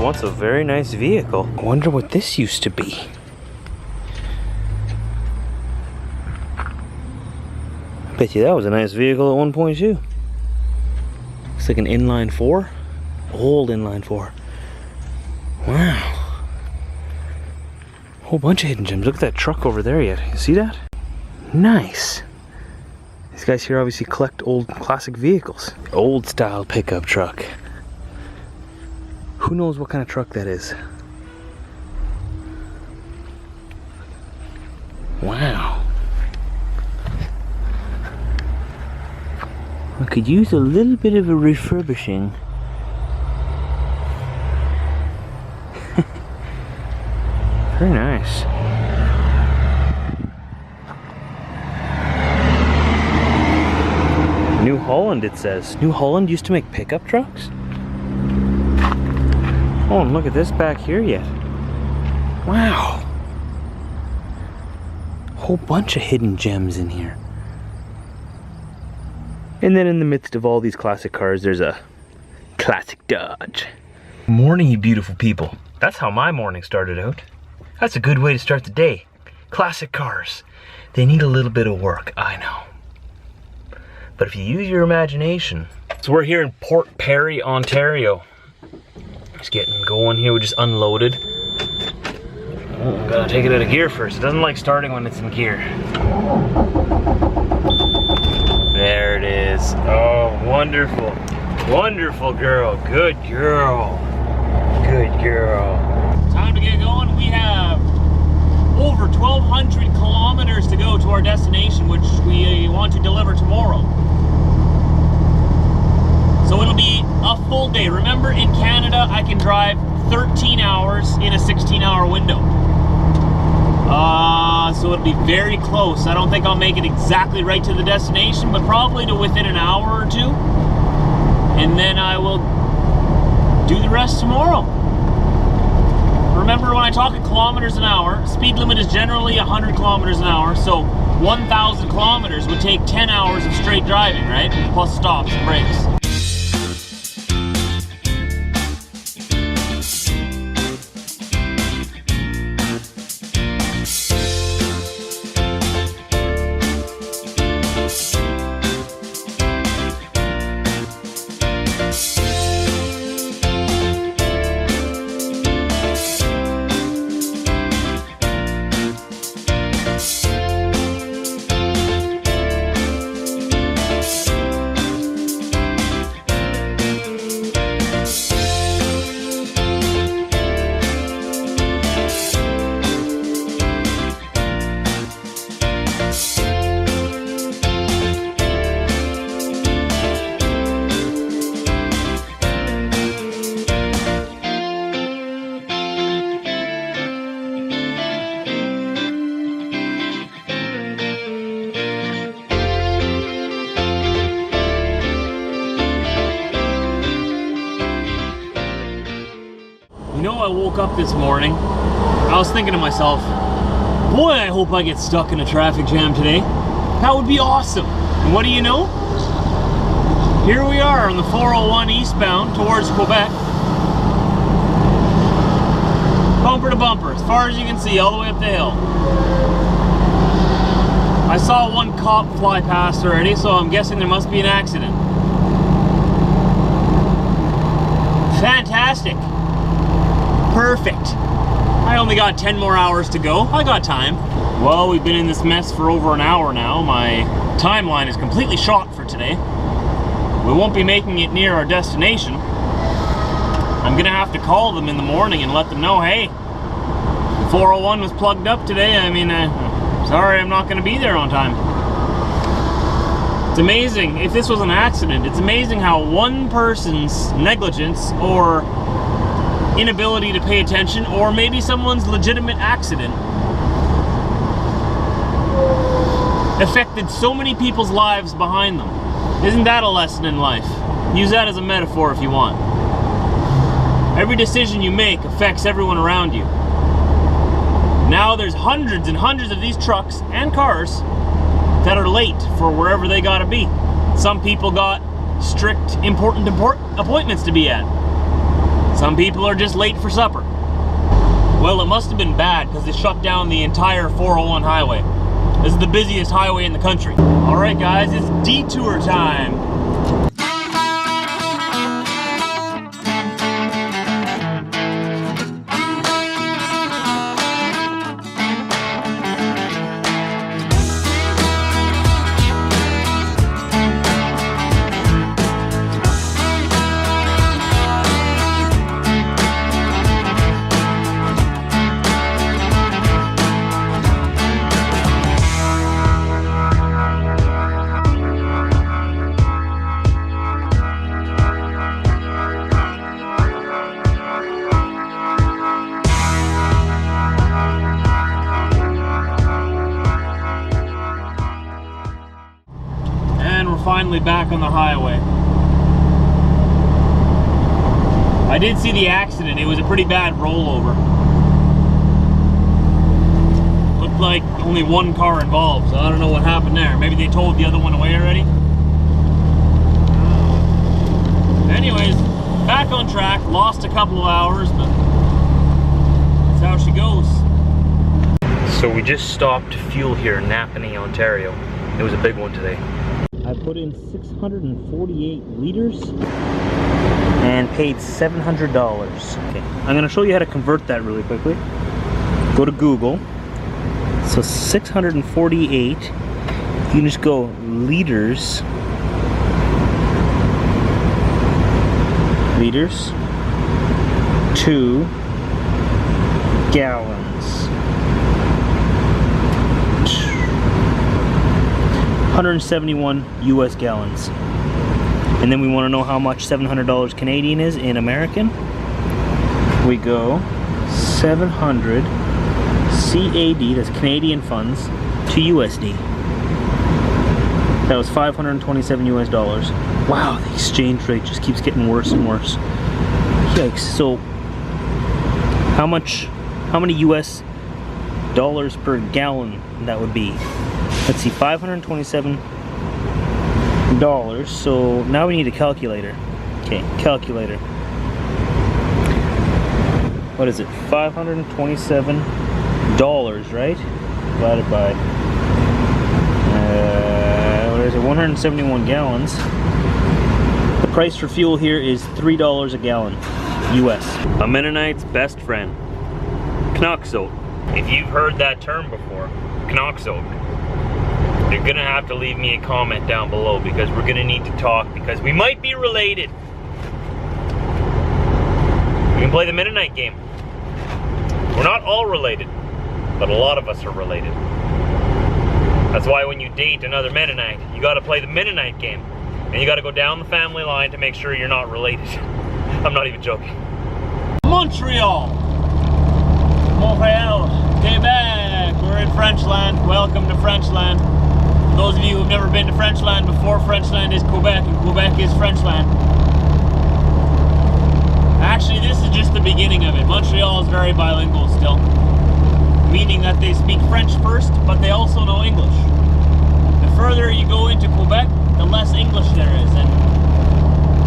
once a very nice vehicle. I wonder what this used to be. I bet you that was a nice vehicle at one point too. Looks like an inline 4. Old inline 4. Wow. Whole bunch of hidden gems. Look at that truck over there yet. You see that? Nice. These guys here obviously collect old classic vehicles. Old style pickup truck. Who knows what kind of truck that is? Wow. I could use a little bit of a refurbishing. Very nice. New Holland, it says. New Holland used to make pickup trucks? Oh, and look at this back here yet. Wow. Whole bunch of hidden gems in here. And then in the midst of all these classic cars, there's a classic Dodge. Morning, you beautiful people. That's how my morning started out. That's a good way to start the day. Classic cars. They need a little bit of work, I know. But if you use your imagination. So we're here in Port Perry, Ontario. Just getting going here. We just unloaded. Oh, I'm gonna take it out of gear first. It doesn't like starting when it's in gear. There it is. Oh, wonderful. Wonderful girl. Good girl. Good girl. Time to get going. We have over 1,200 kilometers to go to our destination, which we want to deliver tomorrow. So it'll be a full day. Remember, in Canada, I can drive 13 hours in a 16-hour window. So it'll be very close. I don't think I'll make it exactly right to the destination, but probably to within an hour or two. And then I will do the rest tomorrow. Remember, when I talk in kilometers an hour, speed limit is generally 100 kilometers an hour, so 1,000 kilometers would take 10 hours of straight driving, right? Plus stops and breaks. You know, I woke up this morning, I was thinking to myself, boy, I hope I get stuck in a traffic jam today. That would be awesome. And what do you know? Here we are on the 401 eastbound towards Quebec. Bumper to bumper, as far as you can see, all the way up the hill. I saw one cop fly past already, so I'm guessing there must be an accident. Fantastic. Perfect. I only got 10 more hours to go. I got time. Well, we've been in this mess for over an hour now. My timeline is completely shot for today. We won't be making it near our destination. I'm gonna have to call them in the morning and let them know, hey, 401 was plugged up today. I mean, sorry, I'm not gonna be there on time. It's amazing. If this was an accident, it's amazing how one person's negligence or inability to pay attention, or maybe someone's legitimate accident, affected so many people's lives behind them. Isn't that a lesson in life? Use that as a metaphor if you want. Every decision you make affects everyone around you. Now there's hundreds and hundreds of these trucks and cars that are late for wherever they gotta be. Some people got strict, important appointments to be at. Some people are just late for supper. Well, it must have been bad because they shut down the entire 401 highway. This is the busiest highway in the country. All right, guys, it's detour time. Finally back on the highway. I did see the accident. It was a pretty bad rollover. Looked like only one car involved, so I don't know what happened there. Maybe they towed the other one away already. Anyways, back on track. Lost a couple of hours, but that's how she goes. So we just stopped to fuel here in Napanee, Ontario. It was a big one today. I put in 648 liters and paid $700. Okay, I'm going to show you how to convert that really quickly. Go to Google. So 648, you can just go liters to gallons. 171 US gallons. And then we want to know how much $700 Canadian is in American. We go 700 CAD, that's Canadian funds, to USD. That was 527 US dollars. Wow, the exchange rate just keeps getting worse and worse. Yikes. So how many US dollars per gallon that would be? Let's see, $527. So now we need a calculator. Okay, calculator. What is it? $527, right? Divided by what is it? 171 gallons. The price for fuel here is $3 a gallon, US. A Mennonite's best friend, Knoxoak. If you've heard that term before, Knoxoak, you're gonna have to leave me a comment down below because we're gonna need to talk because we might be related. We can play the Mennonite game. We're not all related, but a lot of us are related. That's why when you date another Mennonite, you gotta play the Mennonite game. And you gotta go down the family line to make sure you're not related. I'm not even joking. Montreal, Quebec. We're in Frenchland. Welcome to Frenchland. For those of you who've never been to Frenchland before, Frenchland is Quebec and Quebec is Frenchland. Actually, this is just the beginning of it. Montreal is very bilingual still, meaning that they speak French first, but they also know English. The further you go into Quebec, the less English there is, and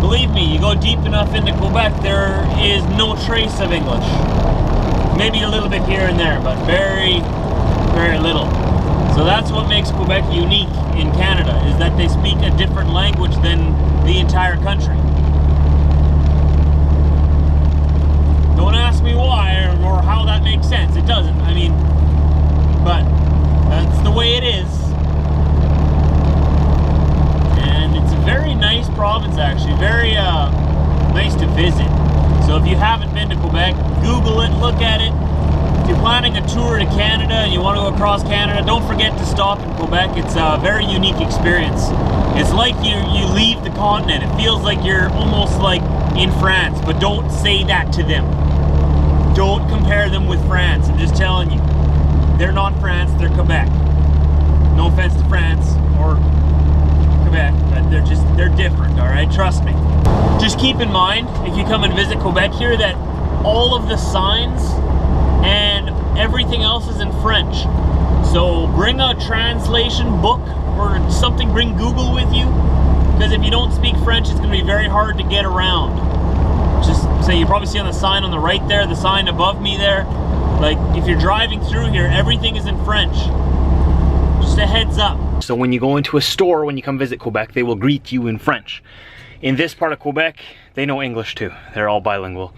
believe me, you go deep enough into Quebec, there is no trace of English. Maybe a little bit here and there, but very, very little. So that's what makes Quebec unique in Canada, is that they speak a different language than the entire country. Don't ask me why or how that makes sense. It doesn't. I mean, but that's the way it is. And it's a very nice province, actually. Very nice to visit. So if you haven't been to Quebec, Google it, look at it. If you're planning a tour to Canada and you want to go across Canada, don't forget to stop in Quebec. It's a very unique experience. It's like you leave the continent. It feels like you're almost like in France, but don't say that to them. Don't compare them with France. I'm just telling you, they're not France, they're Quebec. No offense to France or Quebec, but they're different, all right? Trust me. Just keep in mind, if you come and visit Quebec here, that all of the signs and everything else is in French. So bring a translation book or something, bring Google with you, because if you don't speak French, it's gonna be very hard to get around. just say you probably see on the sign on the right there, the sign above me there. Like, if you're driving through here, everything is in French. Just a heads up. So when you go into a store, when you come visit Quebec, they will greet you in French. In this part of Quebec, they know English too. They're all bilingual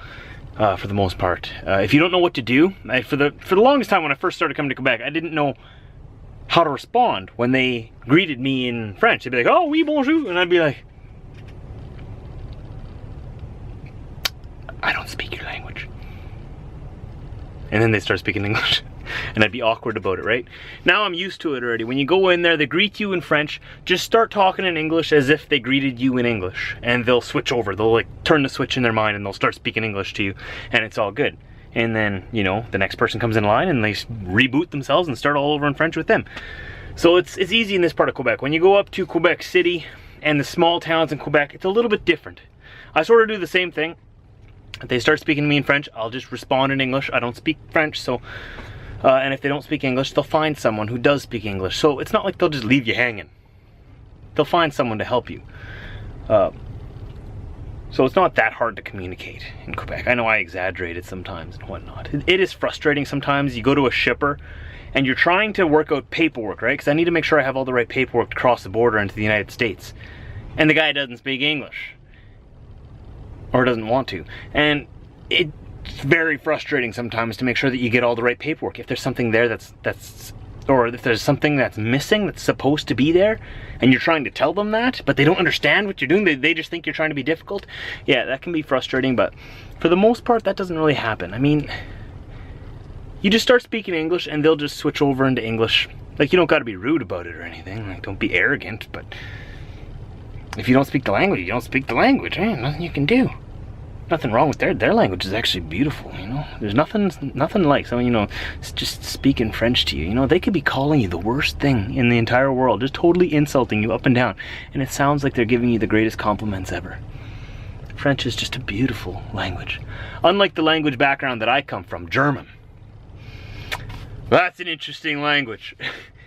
for the most part. If you don't know what to do, for the longest time when I first started coming to Quebec, I didn't know how to respond when they greeted me in French. They'd be like, oh, oui, bonjour. And I'd be like, I don't speak your language. And then they start speaking English. And I'd be awkward about it, right? Now I'm used to it already. When you go in there, they greet you in French. Just start talking in English as if they greeted you in English. And they'll switch over. They'll like turn the switch in their mind and they'll start speaking English to you. And it's all good. And then, you know, the next person comes in line and they reboot themselves and start all over in French with them. So it's easy in this part of Quebec. When you go up to Quebec City and the small towns in Quebec, it's a little bit different. I sort of do the same thing. If they start speaking to me in French, I'll just respond in English. I don't speak French, so... and if they don't speak English, they'll find someone who does speak English. So it's not like they'll just leave you hanging. They'll find someone to help you. So it's not that hard to communicate in Quebec. I know I exaggerate it sometimes and whatnot. It is frustrating sometimes. You go to a shipper and you're trying to work out paperwork, right? Because I need to make sure I have all the right paperwork to cross the border into the United States. And the guy doesn't speak English. Or doesn't want to. And it's very frustrating sometimes to make sure that you get all the right paperwork. If there's something there or if there's something that's missing that's supposed to be there, and you're trying to tell them that, but they don't understand what you're doing, they just think you're trying to be difficult, yeah, that can be frustrating, but for the most part, that doesn't really happen. I mean, you just start speaking English, and they'll just switch over into English. Like, you don't gotta be rude about it or anything, like, don't be arrogant, but if you don't speak the language, you don't speak the language, ain't nothing you can do. Nothing wrong with their language is actually beautiful, you know. There's nothing like someone, you know, just speaking French to you. You know, they could be calling you the worst thing in the entire world, just totally insulting you up and down, and it sounds like they're giving you the greatest compliments ever. French is just a beautiful language. Unlike the language background that I come from, German. That's an interesting language.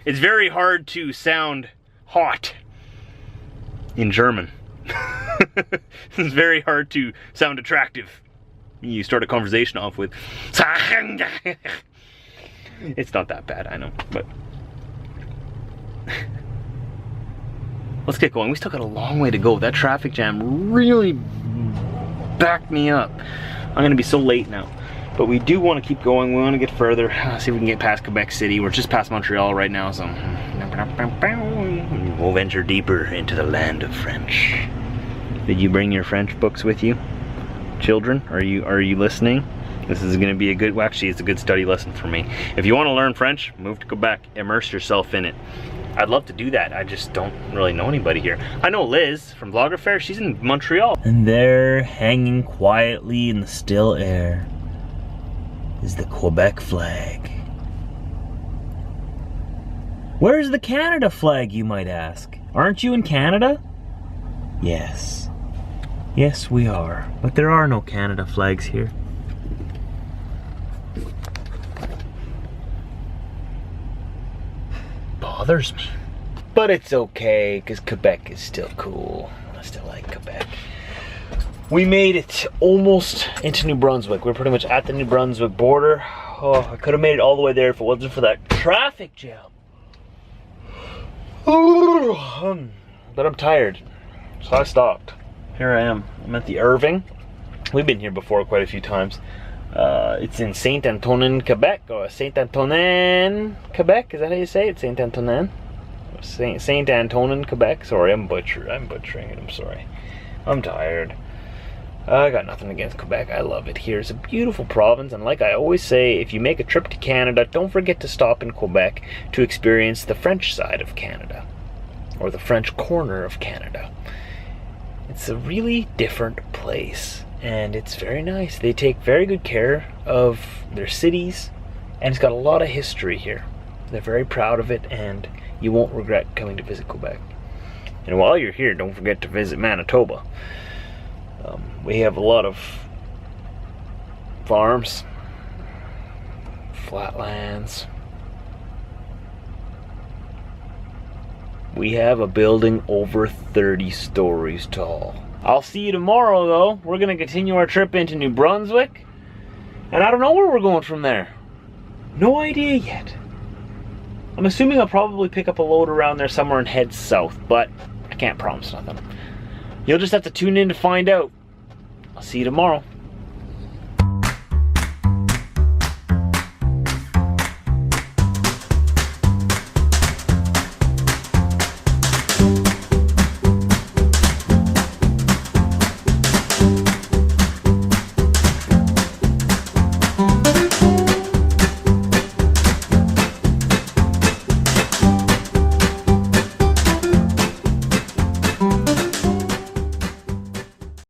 It's very hard to sound hot in German. It's very hard to sound attractive. You start a conversation off with it's not that bad, I know, but let's get going. We still got a long way to go. That traffic jam really backed me up. I'm gonna be so late now, but we do want to keep going. We want to get further, see if we can get past Quebec City. We're just past Montreal right now, so we'll venture deeper into the land of French. Did you bring your French books with you? Children, are you listening? This is gonna be a good, well, actually it's a good study lesson for me. If you want to learn French, move to Quebec, immerse yourself in it. I'd love to do that. I just don't really know anybody here. I know Liz from Vlogger Fair, she's in Montreal. And there, hanging quietly in the still air, is the Quebec flag. Where's the Canada flag, you might ask? Aren't you in Canada? Yes. Yes, we are. But there are no Canada flags here. Bothers me. But it's okay, because Quebec is still cool. I still like Quebec. We made it almost into New Brunswick. We're pretty much at the New Brunswick border. Oh, I could have made it all the way there if it wasn't for that traffic jam. But I'm tired, so I stopped. Here I am. I'm at the Irving. We've been here before quite a few times. It's in Saint-Antonin, Quebec, or Saint-Antonin, Quebec. Is that how you say it? Saint-Antonin? Saint-Antonin, Quebec. Sorry, I'm butchering it. I'm sorry. I'm tired. I got nothing against Quebec. I love it here. It's a beautiful province, and like I always say, if you make a trip to Canada, don't forget to stop in Quebec to experience the French side of Canada, or the French corner of Canada. It's a really different place, and it's very nice. They take very good care of their cities, and it's got a lot of history here. They're very proud of it, and you won't regret coming to visit Quebec. And while you're here, don't forget to visit Manitoba. We have a lot of farms, flatlands, We have a building over 30 stories tall. I'll see you tomorrow though. We're gonna continue our trip into New Brunswick. And I don't know where we're going from there. No idea yet. I'm assuming I'll probably pick up a load around there somewhere and head south, but I can't promise nothing. You'll just have to tune in to find out. I'll see you tomorrow.